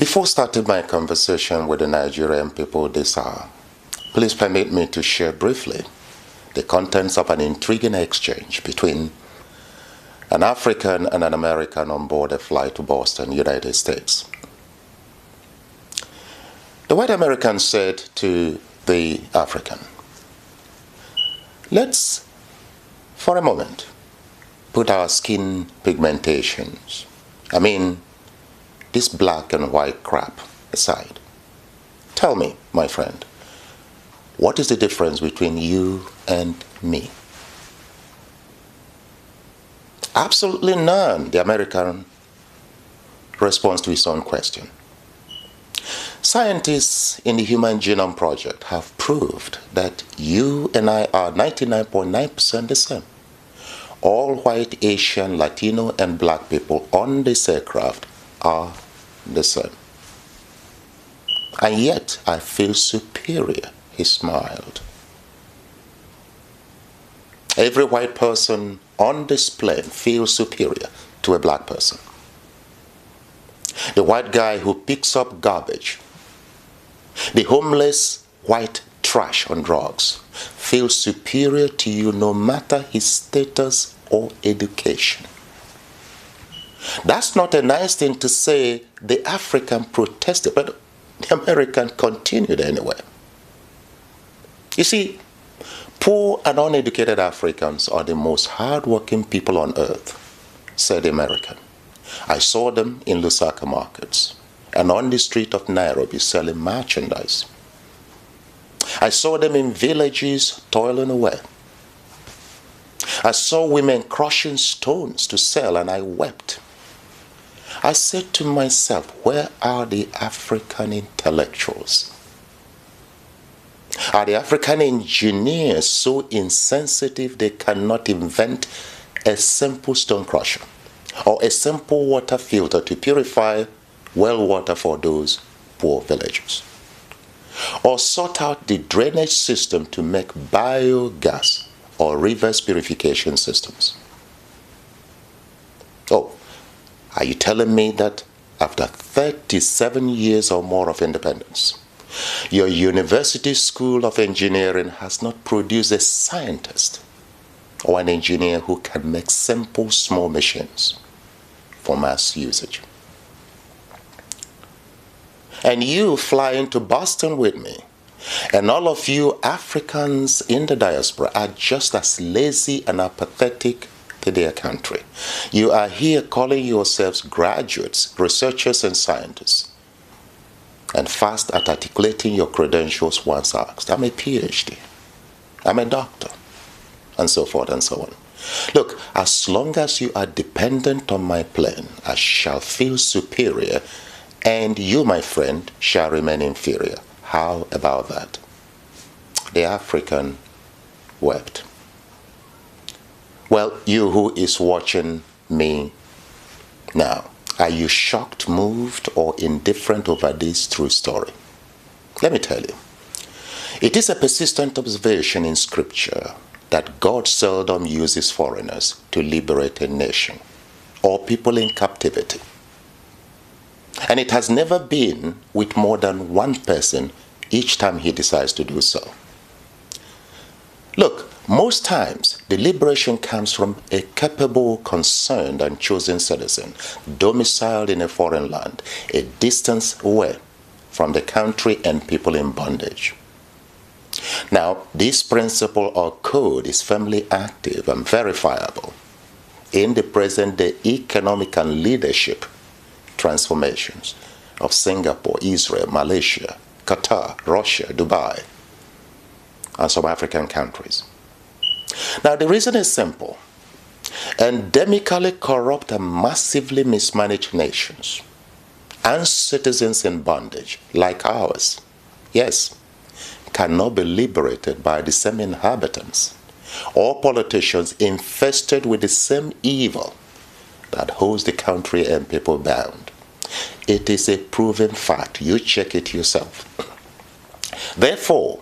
Before starting my conversation with the Nigerian people this hour, please permit me to share briefly the contents of an intriguing exchange between an African and an American on board a flight to Boston, United States. The white American said to the African, "Let's, for a moment, put our skin pigmentations, this black and white crap aside. Tell me, my friend, what is the difference between you and me?" Absolutely none, the American responds to his own question. Scientists in the Human Genome Project have proved that you and I are 99.9% the same. All white, Asian, Latino, and black people on this aircraft are the same. And yet I feel superior, he smiled. Every white person on this plane feels superior to a black person. The white guy who picks up garbage, the homeless white trash on drugs, feels superior to you no matter his status or education. That's not a nice thing to say. The African protested, but the American continued anyway. You see, poor and uneducated Africans are the most hardworking people on earth, said the American. I saw them in Lusaka markets and on the street of Nairobi selling merchandise. I saw them in villages toiling away. I saw women crushing stones to sell, and I wept. I said to myself, where are the African intellectuals? Are the African engineers so insensitive they cannot invent a simple stone crusher or a simple water filter to purify well water for those poor villagers? Or sort out the drainage system to make biogas or reverse purification systems? Oh, are you telling me that after 37 years or more of independence, your university school of engineering has not produced a scientist or an engineer who can make simple small machines for mass usage? And you fly into Boston with me, and all of you Africans in the diaspora are just as lazy and apathetic to their country. You are here calling yourselves graduates, researchers, and scientists, and fast at articulating your credentials once asked. I'm a PhD, I'm a doctor, and so forth and so on. Look, as long as you are dependent on my plane, I shall feel superior, and you, my friend, shall remain inferior. How about that? The African wept. Well, you who is watching me now, are you shocked, moved, or indifferent over this true story? Let me tell you. It is a persistent observation in Scripture that God seldom uses foreigners to liberate a nation or people in captivity. And it has never been with more than one person each time he decides to do so. Look, most times the liberation comes from a capable, concerned, and chosen citizen domiciled in a foreign land, a distance away from the country and people in bondage. Now, this principle or code is firmly active and verifiable in the present-day economic and leadership transformations of Singapore, Israel, Malaysia, Qatar, Russia, Dubai, and some African countries. Now, the reason is simple. Endemically corrupt and massively mismanaged nations and citizens in bondage like ours, yes, cannot be liberated by the same inhabitants or politicians infested with the same evil that holds the country and people bound. It is a proven fact. You check it yourself. Therefore,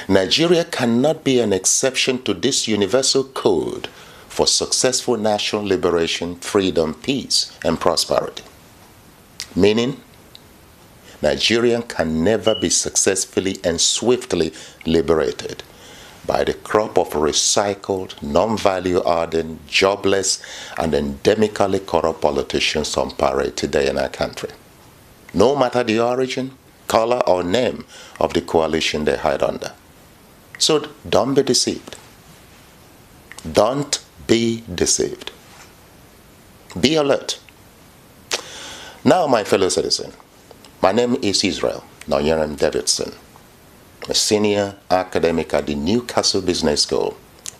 Nigeria cannot be an exception to this universal code for successful national liberation, freedom, peace, and prosperity. Meaning, Nigerian can never be successfully and swiftly liberated by the crop of recycled, non-value-adding, jobless, and endemically corrupt politicians on parade today in our country. No matter the origin, color, or name of the coalition they hide under. So don't be deceived. Don't be deceived. Be alert. Now, my fellow citizen, my name is Israel Nigerian Davidson, a senior academic at the Newcastle Business School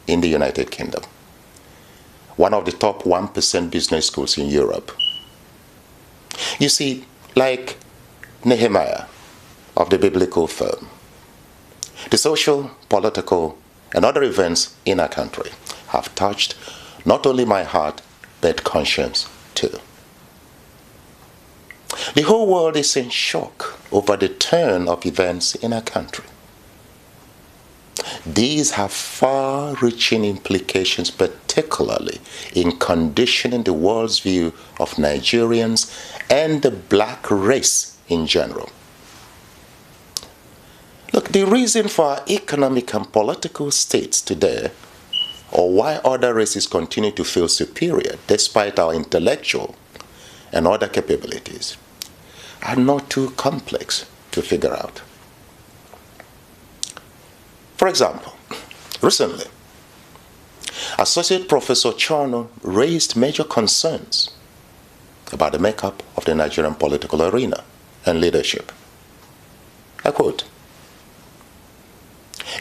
in the United Kingdom, one of the top 1% business schools in Europe. You see, like Nehemiah of the biblical film, the social, political, and other events in our country have touched not only my heart, but conscience too. The whole world is in shock over the turn of events in our country. These have far-reaching implications, particularly in conditioning the world's view of Nigerians and the black race in general. Look, the reason for our economic and political states today, or why other races continue to feel superior despite our intellectual and other capabilities, are not too complex to figure out. For example, recently, Associate Professor Chono raised major concerns about the makeup of the Nigerian political arena and leadership. I quote,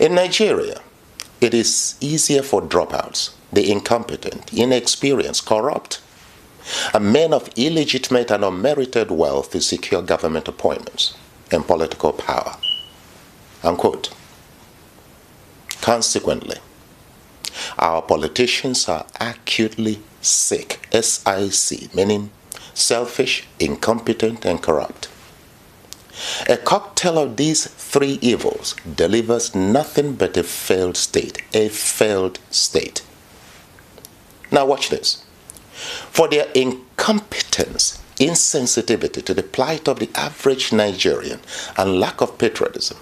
"In Nigeria, it is easier for dropouts, the incompetent, inexperienced, corrupt, and men of illegitimate and unmerited wealth to secure government appointments and political power." Unquote. Consequently, our politicians are acutely sick, S-I-C, meaning selfish, incompetent, and corrupt. A cocktail of these three evils delivers nothing but a failed state, a failed state. Now watch this. For their incompetence, insensitivity to the plight of the average Nigerian, and lack of patriotism,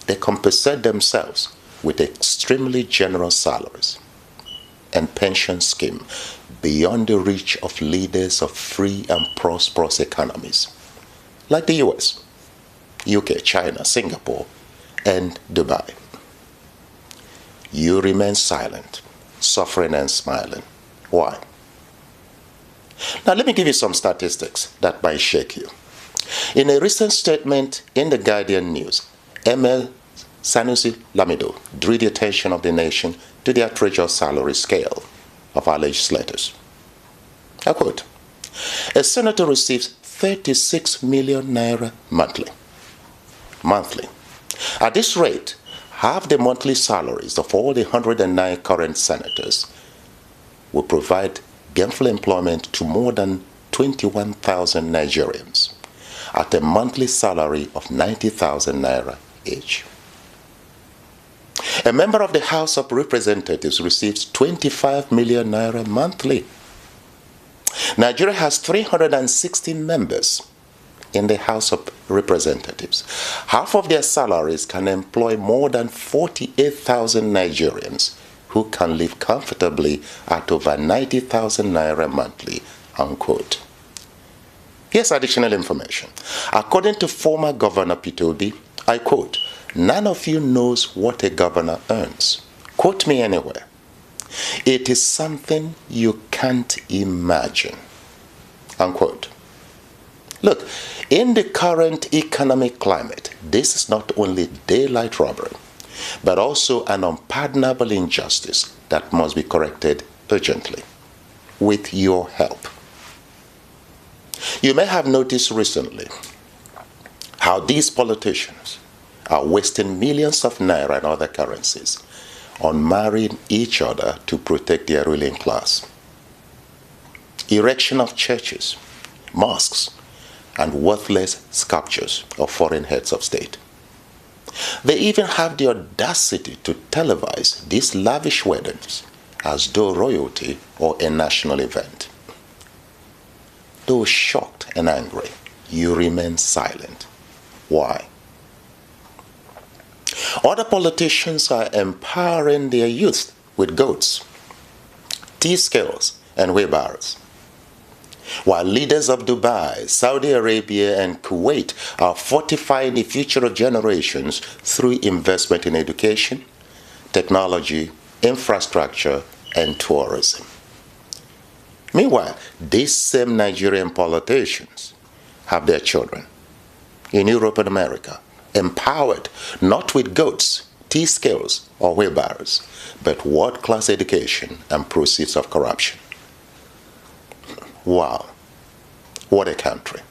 they compensate themselves with extremely generous salaries and pension scheme beyond the reach of leaders of free and prosperous economies like the US, UK, China, Singapore, and Dubai. You remain silent, suffering and smiling. Why? Now let me give you some statistics that might shake you. In a recent statement in the Guardian News, ML Sanusi Lamido drew the attention of the nation to the outrageous salary scale of our legislators. I quote, "A senator receives 36 million naira monthly. At this rate, half the monthly salaries of all the 109 current senators will provide gainful employment to more than 21,000 Nigerians at a monthly salary of 90,000 naira each. A member of the House of Representatives receives 25 million naira monthly. Nigeria has 360 members in the House of Representatives. Half of their salaries can employ more than 48,000 Nigerians who can live comfortably at over 90,000 naira monthly," unquote. Here's additional information. According to former Governor Peter Obi, I quote, "None of you knows what a governor earns. Quote me anywhere. It is something you can't imagine," unquote. Look, in the current economic climate, this is not only daylight robbery, but also an unpardonable injustice that must be corrected urgently, with your help. You may have noticed recently how these politicians are wasting millions of naira and other currencies on marrying each other to protect their ruling class. Erection of churches, mosques, and worthless sculptures of foreign heads of state. They even have the audacity to televise these lavish weddings as though royalty or a national event. Though shocked and angry, you remain silent. Why? Other politicians are empowering their youth with goats, tea scales, and wheelbarrows, while leaders of Dubai, Saudi Arabia, and Kuwait are fortifying the future of generations through investment in education, technology, infrastructure, and tourism. Meanwhile, these same Nigerian politicians have their children in Europe and America empowered not with goats, tea scales, or wheelbarrows, but world-class education and proceeds of corruption. Wow, what a country.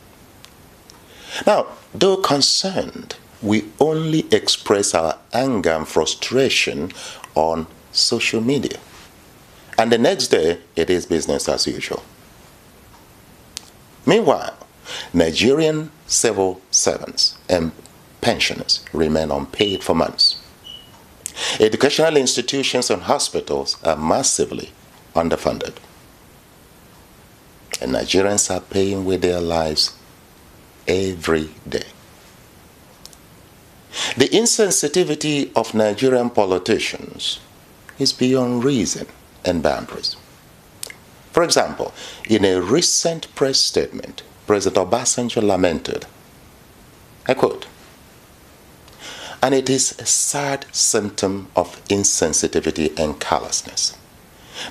Now, though concerned, we only express our anger and frustration on social media. And the next day, it is business as usual. Meanwhile, Nigerian civil servants and pensioners remain unpaid for months. Educational institutions and hospitals are massively underfunded. And Nigerians are paying with their lives every day. The insensitivity of Nigerian politicians is beyond reason and boundaries. For example, in a recent press statement, President Obasanjo lamented, I quote, "And it is a sad symptom of insensitivity and callousness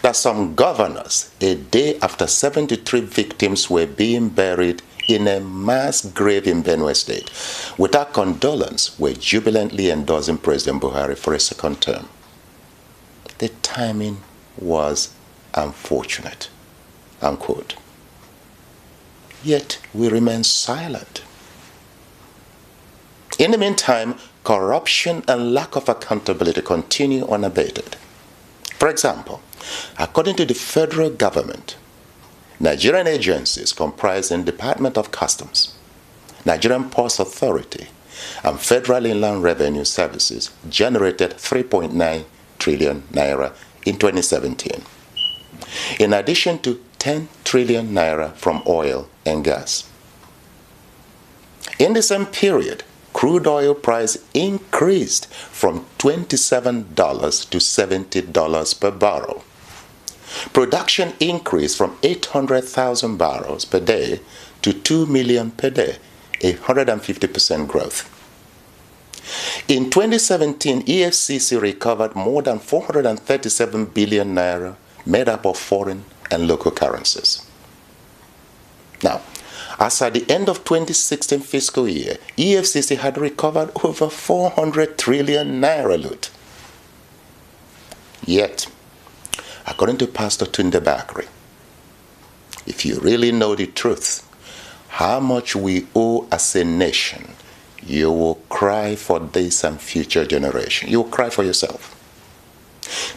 that some governors, a day after 73 victims were being buried in a mass grave in Benue State, without condolence, were jubilantly endorsing President Buhari for a second term. The timing was unfortunate," unquote. Yet we remain silent. In the meantime, corruption and lack of accountability continue unabated. For example, according to the federal government, Nigerian agencies comprising Department of Customs, Nigerian Ports Authority, and Federal Inland Revenue Services generated 3.9 trillion naira in 2017, in addition to 10 trillion naira from oil and gas. In the same period, crude oil price increased from $27 to $70 per barrel. Production increased from 800,000 barrels per day to 2 million per day, a 150% growth. In 2017, EFCC recovered more than 437 billion naira made up of foreign and local currencies. Now, as at the end of 2016 fiscal year, EFCC had recovered over 400 trillion naira loot. Yet, according to Pastor Tunde Bakri, if you really know the truth, how much we owe as a nation, you will cry for this and future generation. You will cry for yourself.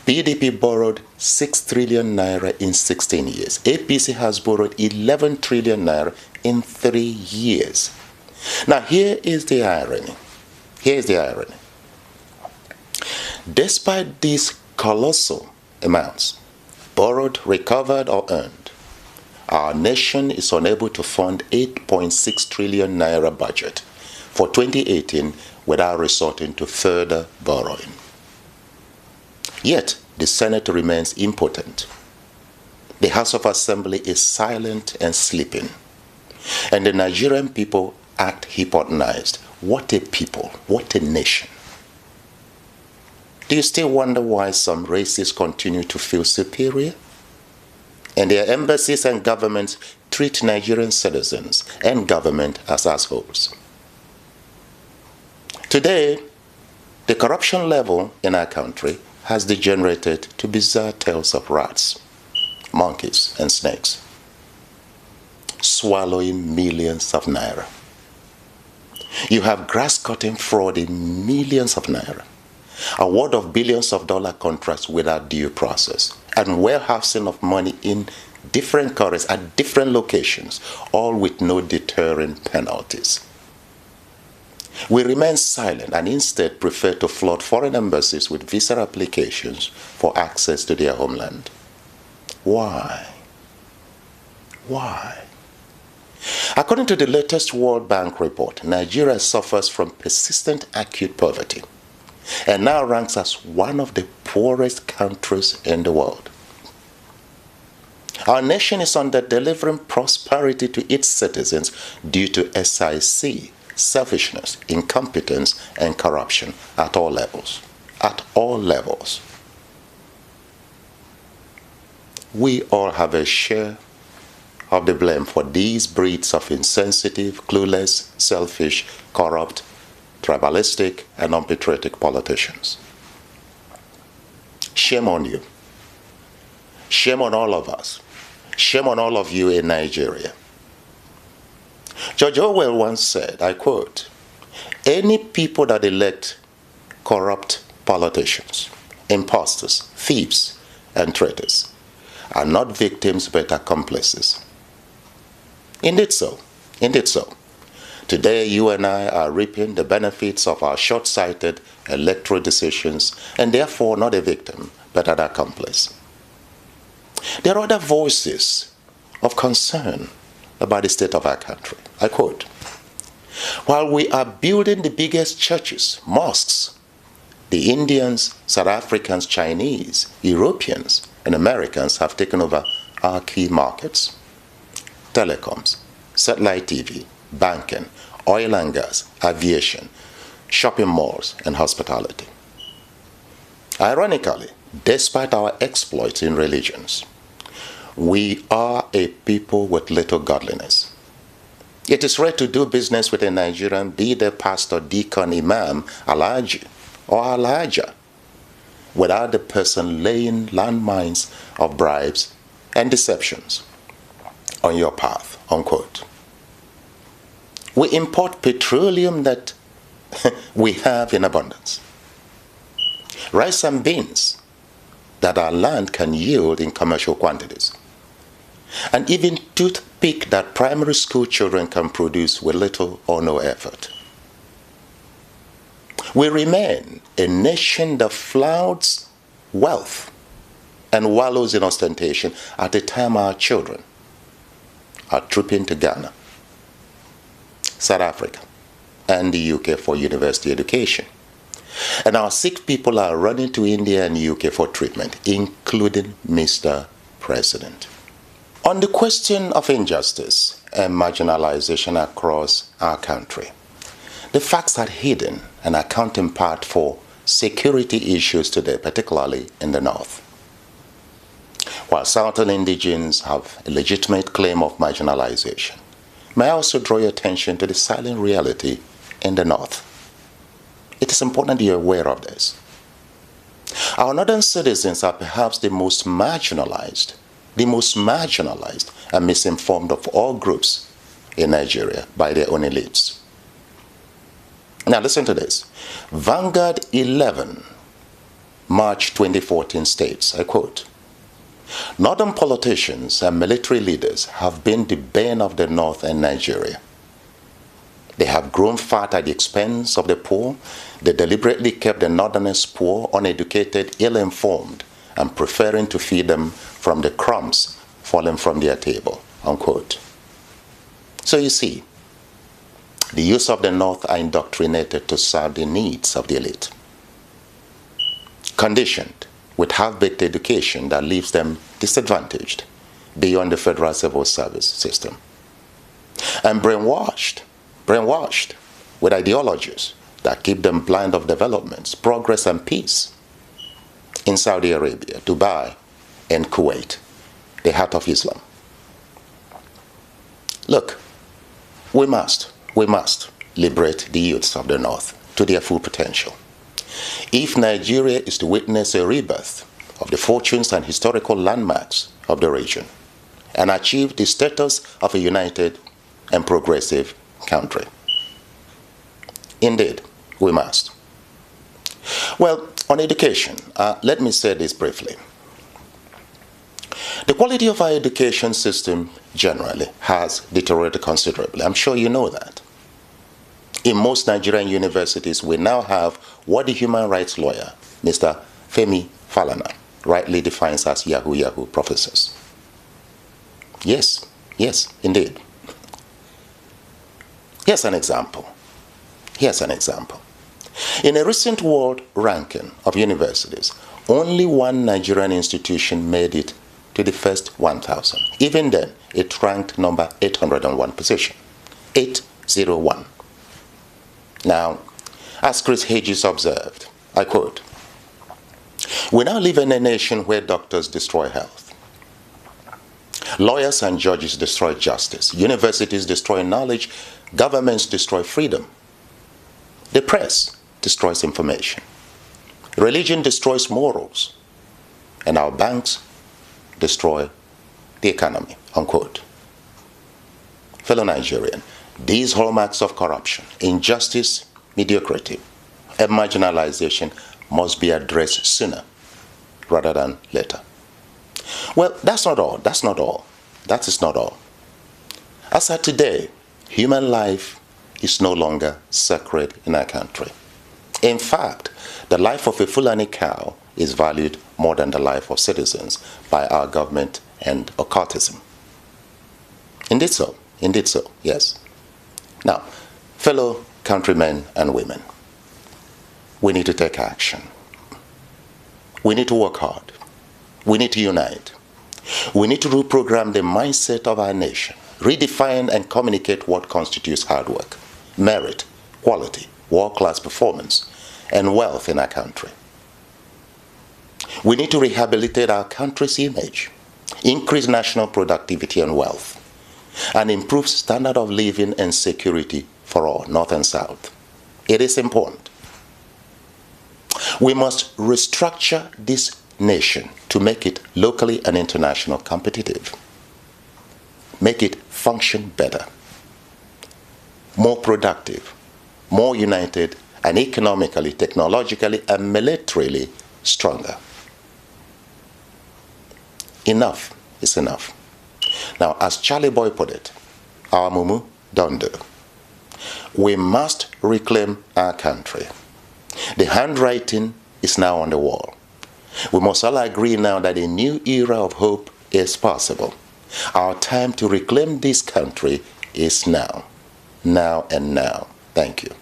PDP borrowed 6 trillion naira in 16 years. APC has borrowed 11 trillion naira in 3 years. Now, here is the irony. Here's the irony. Despite these colossal amounts, borrowed, recovered, or earned, our nation is unable to fund 8.6 trillion naira budget for 2018 without resorting to further borrowing. Yet, the Senate remains impotent. The House of Assembly is silent and sleeping. And the Nigerian people act hypnotized. What a people, what a nation. Do you still wonder why some races continue to feel superior? And their embassies and governments treat Nigerian citizens and government as assholes. Today, the corruption level in our country has degenerated to bizarre tales of rats, monkeys, and snakes, swallowing millions of naira. You have grass-cutting fraud in millions of naira, award of billions of dollar contracts without due process, and warehousing of money in different countries at different locations, all with no deterring penalties. We remain silent and instead prefer to flood foreign embassies with visa applications for access to their homeland. Why? Why? According to the latest World Bank report, Nigeria suffers from persistent acute poverty and now ranks as one of the poorest countries in the world. Our nation is under delivering prosperity to its citizens due to SIC, selfishness, incompetence, and corruption at all levels. At all levels. We all have a share of the blame for these breeds of insensitive, clueless, selfish, corrupt, tribalistic, and unpatriotic politicians. Shame on you. Shame on all of us. Shame on all of you in Nigeria. George Orwell once said, I quote, "Any people that elect corrupt politicians, impostors, thieves, and traitors are not victims but accomplices." Indeed so. Indeed so. Today, you and I are reaping the benefits of our short-sighted electoral decisions and therefore not a victim but an accomplice. There are other voices of concern about the state of our country. I quote, "While we are building the biggest churches, mosques, the Indians, South Africans, Chinese, Europeans, and Americans have taken over our key markets: telecoms, satellite TV, banking, oil and gas, aviation, shopping malls, and hospitality. Ironically, despite our exploits in religions, we are a people with little godliness. It is rare to do business with a Nigerian, be they pastor, deacon, imam, alhaji, or alhaja, without the person laying landmines of bribes and deceptions on your path," unquote. We import petroleum that we have in abundance, rice and beans that our land can yield in commercial quantities, and even toothpick that primary school children can produce with little or no effort. We remain a nation that flouts wealth and wallows in ostentation at a time our children are trooping to Ghana, South Africa, and the UK for university education. And our sick people are running to India and UK for treatment, including Mr. President. On the question of injustice and marginalization across our country, the facts are hidden and account in part for security issues today, particularly in the North. While Southern indigenes have a legitimate claim of marginalization, may I also draw your attention to the silent reality in the North. It is important you're aware of this. Our northern citizens are perhaps the most marginalized and misinformed of all groups in Nigeria by their own elites. Now listen to this. Vanguard 11, March 2014 states, I quote, "Northern politicians and military leaders have been the bane of the North and Nigeria. They have grown fat at the expense of the poor. They deliberately kept the Northerners poor, uneducated, ill-informed, and preferring to feed them from the crumbs falling from their table," unquote. So you see, the youth of the North are indoctrinated to serve the needs of the elite, conditioned with half-baked education that leaves them disadvantaged beyond the federal civil service system, and brainwashed with ideologies that keep them blind of developments, progress, and peace in Saudi Arabia, Dubai, and Kuwait, the heart of Islam. Look, we must liberate the youths of the North to their full potential. If Nigeria is to witness a rebirth of the fortunes and historical landmarks of the region and achieve the status of a united and progressive country. Indeed, we must. Well, on education, let me say this briefly. The quality of our education system generally has deteriorated considerably. I'm sure you know that. In most Nigerian universities, we now have what the human rights lawyer, Mr. Femi Falana, rightly defines as Yahoo professors. Yes, indeed. Here's an example. Here's an example. In a recent world ranking of universities, only one Nigerian institution made it to the first 1,000. Even then, it ranked number 801 position. 801. Now, as Chris Hedges observed, I quote, "We now live in a nation where doctors destroy health. Lawyers and judges destroy justice. Universities destroy knowledge. Governments destroy freedom. The press destroys information. Religion destroys morals. And our banks destroy the economy," unquote. Fellow Nigerian, these hallmarks of corruption, injustice, mediocrity, and marginalization must be addressed sooner rather than later. Well, that's not all. That's not all. That is not all. As of today, human life is no longer sacred in our country. In fact, the life of a Fulani cow is valued more than the life of citizens by our government and occultism. Indeed so, yes. Now, fellow countrymen and women, we need to take action. We need to work hard. We need to unite. We need to reprogram the mindset of our nation, redefine and communicate what constitutes hard work, merit, quality, world-class performance, and wealth in our country. We need to rehabilitate our country's image, increase national productivity and wealth, and improve standard of living and security for all, North and South. It is important. We must restructure this nation to make it locally and internationally competitive, make it function better, more productive, more united, and economically, technologically, and militarily stronger. Enough is enough. Now, as Charlie Boy put it, our mumu don't do. We must reclaim our country. The handwriting is now on the wall. We must all agree now that a new era of hope is possible. Our time to reclaim this country is now. Now and now. Thank you.